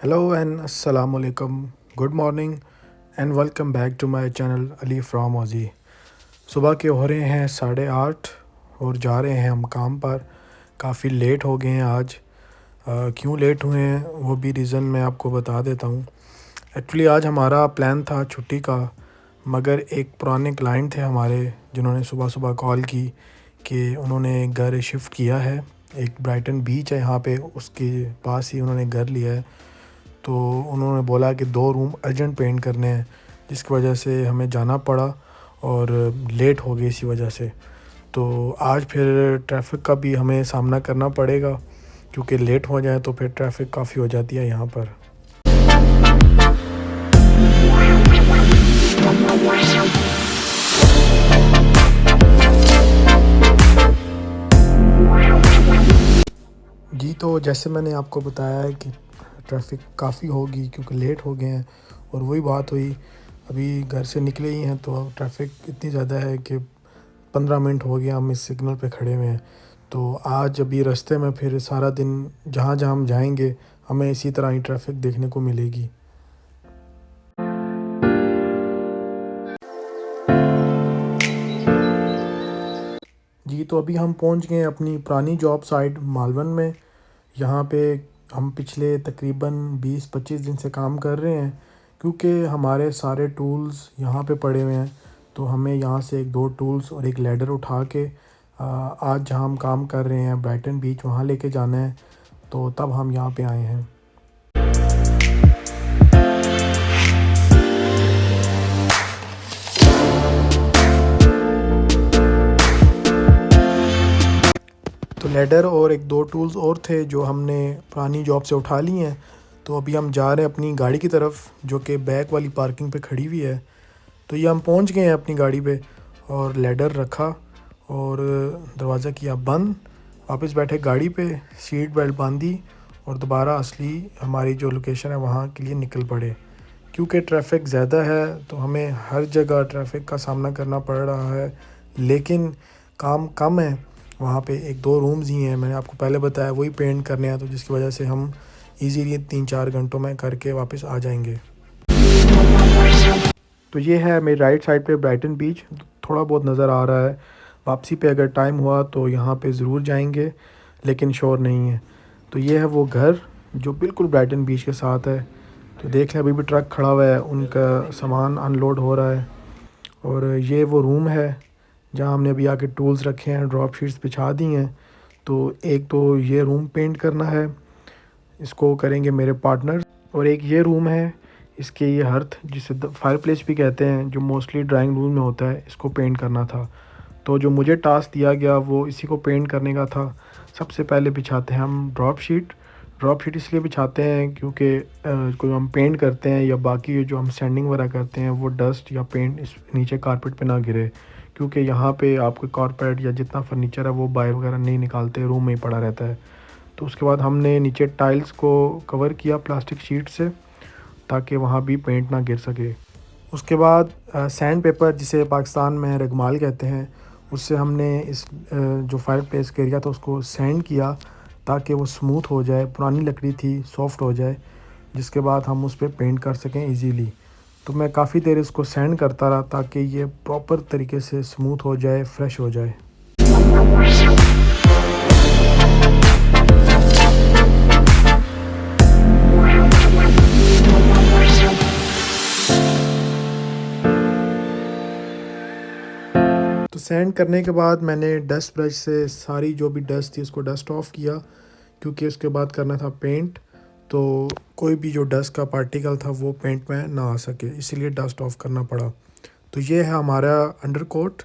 Hello and assalamu alaikum. Good morning and welcome back to my channel Ali from Aussie. सुबह के हो रहे हैं 8:30 और जा रहे हैं हम काम पर। काफ़ी लेट हो गए हैं आज। क्यों लेट हुए हैं वो भी रीज़न मैं आपको बता देता हूँ। एक्चुअली आज हमारा प्लान था छुट्टी का, मगर एक पुराने क्लाइंट थे हमारे जिन्होंने सुबह सुबह कॉल की कि उन्होंने घर शिफ्ट किया है। एक ब्राइटन बीच है यहाँ पे, उसके पास ही उन्होंने घर लिया है। तो उन्होंने बोला कि 2 रूम अर्जेंट पेंट करने हैं, जिसकी वजह से हमें जाना पड़ा और लेट हो गई इसी वजह से। तो आज फिर ट्रैफ़िक का भी हमें सामना करना पड़ेगा, क्योंकि लेट हो जाए तो फिर ट्रैफ़िक काफ़ी हो जाती है यहाँ पर। जी, तो जैसे मैंने आपको बताया है कि ट्रैफ़िक काफ़ी होगी क्योंकि लेट हो गए हैं, और वही बात हुई। अभी घर से निकले ही हैं तो ट्रैफ़िक इतनी ज़्यादा है कि 15 मिनट हो गया हम इस सिग्नल पे खड़े हुए हैं। तो आज अभी रास्ते में फिर सारा दिन जहाँ-जहाँ हम जाएँगे हमें इसी तरह ही ट्रैफ़िक देखने को मिलेगी। जी, तो अभी हम पहुँच गए हैं अपनी पुरानी जॉब साइट मालवन में। यहाँ पे हम पिछले तकरीबन 20-25 दिन से काम कर रहे हैं, क्योंकि हमारे सारे टूल्स यहाँ पे पड़े हुए हैं। तो हमें यहाँ से 1-2 टूल्स और एक लैडर उठा के आज जहाँ हम काम कर रहे हैं ब्राइटन बीच, वहाँ लेके जाना है। तो तब हम यहाँ पे आए हैं। तो लैडर और 1-2 टूल्स और थे जो हमने पुरानी जॉब से उठा लिए हैं। तो अभी हम जा रहे हैं अपनी गाड़ी की तरफ, जो कि बैक वाली पार्किंग पे खड़ी हुई है। तो ये हम पहुंच गए हैं अपनी गाड़ी पे, और लैडर रखा और दरवाज़ा किया बंद। वापस बैठे गाड़ी पे, सीट बेल्ट बांधी और दोबारा असली हमारी जो लोकेशन है वहाँ के लिए निकल पड़े। क्योंकि ट्रैफ़िक ज़्यादा है तो हमें हर जगह ट्रैफ़िक का सामना करना पड़ रहा है, लेकिन काम कम है। वहाँ पे 1-2 रूम्स ही हैं, मैंने आपको पहले बताया, वही पेंट करने हैं। तो जिसकी वजह से हम इजीली 3-4 घंटों में करके वापस आ जाएंगे। तो ये है मेरी राइट साइड पे ब्राइटन बीच, थोड़ा बहुत नज़र आ रहा है। वापसी पे अगर टाइम हुआ तो यहाँ पे ज़रूर जाएंगे, लेकिन श्योर नहीं है। तो ये है वो घर जो बिल्कुल ब्राइटन बीच के साथ है। तो देख लें, अभी भी ट्रक खड़ा हुआ है, उनका सामान अनलोड हो रहा है। और ये वो रूम है जहाँ हमने अभी आके टूल्स रखे हैं, ड्रॉप शीट्स बिछा दी हैं। तो एक तो ये रूम पेंट करना है, इसको करेंगे मेरे पार्टनर। और एक ये रूम है, इसके ये हर्थ जिसे फायर प्लेस भी कहते हैं, जो मोस्टली ड्राइंग रूम में होता है, इसको पेंट करना था। तो जो मुझे टास्क दिया गया वो इसी को पेंट करने का था। सबसे पहले बिछाते हैं हम ड्रॉप शीट। ड्रॉप शीट इसलिए बिछाते हैं क्योंकि कोई हम पेंट करते हैं या बाकी जो हम सैंडिंग वगैरह करते हैं वो डस्ट या पेंट इस नीचे कारपेट पे ना गिरे, क्योंकि यहाँ पे आपके कारपेट या जितना फर्नीचर है वो बाहर वगैरह नहीं निकालते, रूम में ही पड़ा रहता है। तो उसके बाद हमने नीचे टाइल्स को कवर किया प्लास्टिक शीट से, ताकि वहाँ भी पेंट ना गिर सके। उसके बाद सैंड पेपर, जिसे पाकिस्तान में रगमाल कहते हैं, उससे हमने इस जो फायर प्लेस का एरिया था उसको सैंड किया, ताकि वो स्मूथ हो जाए। पुरानी लकड़ी थी, सॉफ्ट हो जाए, जिसके बाद हम उस पर पेंट कर सकें इजीली। तो मैं काफ़ी देर इसको सैंड करता रहा ताकि ये प्रॉपर तरीके से स्मूथ हो जाए, फ्रेश हो जाए। तो सैंड करने के बाद मैंने डस्ट ब्रश से सारी जो भी डस्ट थी उसको डस्ट ऑफ किया, क्योंकि उसके बाद करना था पेंट। तो कोई भी जो डस्ट का पार्टिकल था वो पेंट में ना आ सके, इसीलिए डस्ट ऑफ करना पड़ा। तो ये है हमारा अंडर कोट।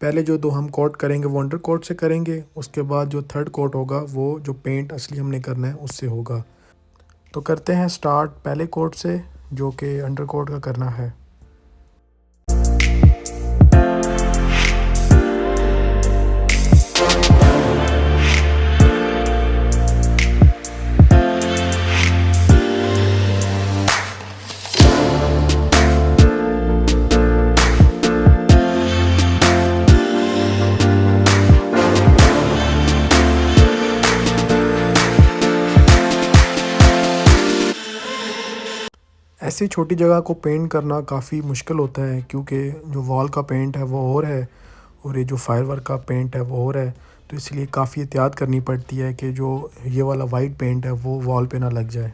पहले जो 2 हम कोट करेंगे वो अंडर कोट से करेंगे, उसके बाद जो 3rd कोट होगा वो जो पेंट असली हमने करना है उससे होगा। तो करते हैं स्टार्ट पहले कोट से, जो कि अंडर कोट का करना है। ऐसी छोटी जगह को पेंट करना काफ़ी मुश्किल होता है, क्योंकि जो वॉल का पेंट है वो और है और ये जो फायर वर्क का पेंट है वो और है। तो इसलिए काफ़ी एहतियात करनी पड़ती है कि जो ये वाला वाइट पेंट है वो वॉल पे ना लग जाए।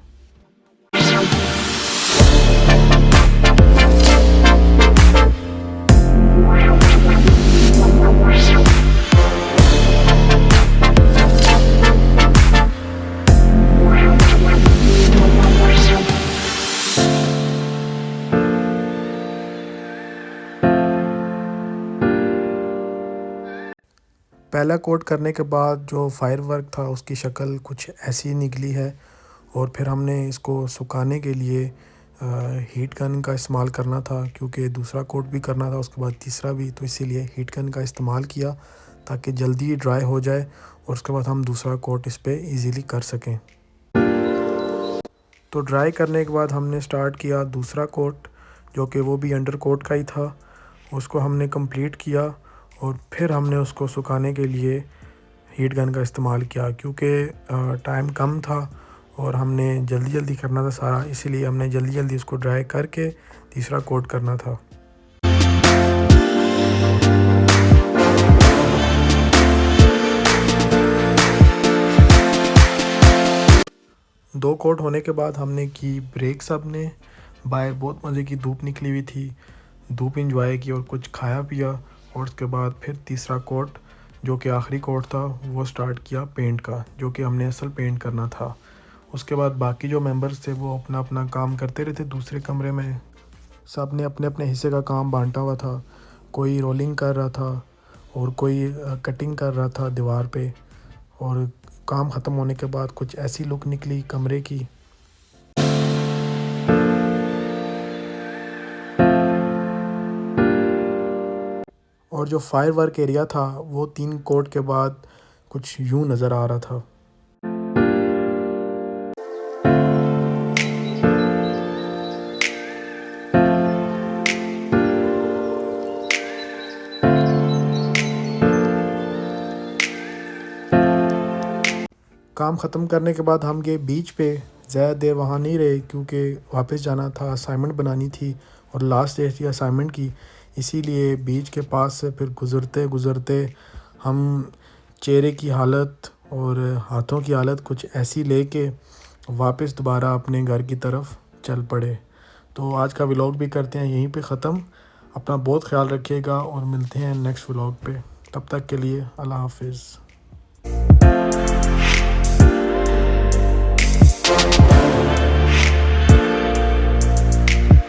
पहला कोट करने के बाद जो फायर वर्क था उसकी शक्ल कुछ ऐसी निकली है, और फिर हमने इसको सुखाने के लिए हीट गन का इस्तेमाल करना था, क्योंकि दूसरा कोट भी करना था उसके बाद तीसरा भी, तो इसीलिए हीट गन का इस्तेमाल किया ताकि जल्दी ड्राई हो जाए और उसके बाद हम दूसरा कोट इस पर ईज़िली कर सकें। तो ड्राई करने के बाद हमने स्टार्ट किया दूसरा कोट, जो कि वो भी अंडर कोट का ही था। उसको हमने कंप्लीट किया और फिर हमने उसको सुखाने के लिए हीट गन का इस्तेमाल किया, क्योंकि टाइम कम था और हमने जल्दी जल्दी करना था सारा, इसीलिए हमने जल्दी जल्दी उसको ड्राई करके तीसरा कोट करना था। दो कोट होने के बाद हमने की ब्रेक। सब ने बाहर बहुत मज़े की धूप निकली हुई थी, धूप इंजॉय की और कुछ खाया पिया, और उसके बाद फिर तीसरा कोट जो कि आखिरी कोट था वो स्टार्ट किया पेंट का, जो कि हमने असल पेंट करना था। उसके बाद बाकी जो मेंबर्स थे वो अपना अपना काम करते रहते दूसरे कमरे में। सब ने अपने अपने हिस्से का काम बांटा हुआ था, कोई रोलिंग कर रहा था और कोई कटिंग कर रहा था दीवार पे। और काम ख़त्म होने के बाद कुछ ऐसी लुक निकली कमरे की। और जो फायर वर्क एरिया था वो 3 कोट के बाद कुछ यूं नज़र आ रहा था। काम ख़त्म करने के बाद हम गए बीच पे। ज़्यादा देर वहाँ नहीं रहे, क्योंकि वापस जाना था, असाइनमेंट बनानी थी और लास्ट डेट थी असाइनमेंट की। इसीलिए बीच के पास से फिर गुज़रते गुज़रते हम चेहरे की हालत और हाथों की हालत कुछ ऐसी लेके वापस दोबारा अपने घर की तरफ चल पड़े। तो आज का व्लॉग भी करते हैं यहीं पे ख़त्म। अपना बहुत ख्याल रखिएगा और मिलते हैं नेक्स्ट व्लॉग पे। तब तक के लिए अल्लाह हाफिज़।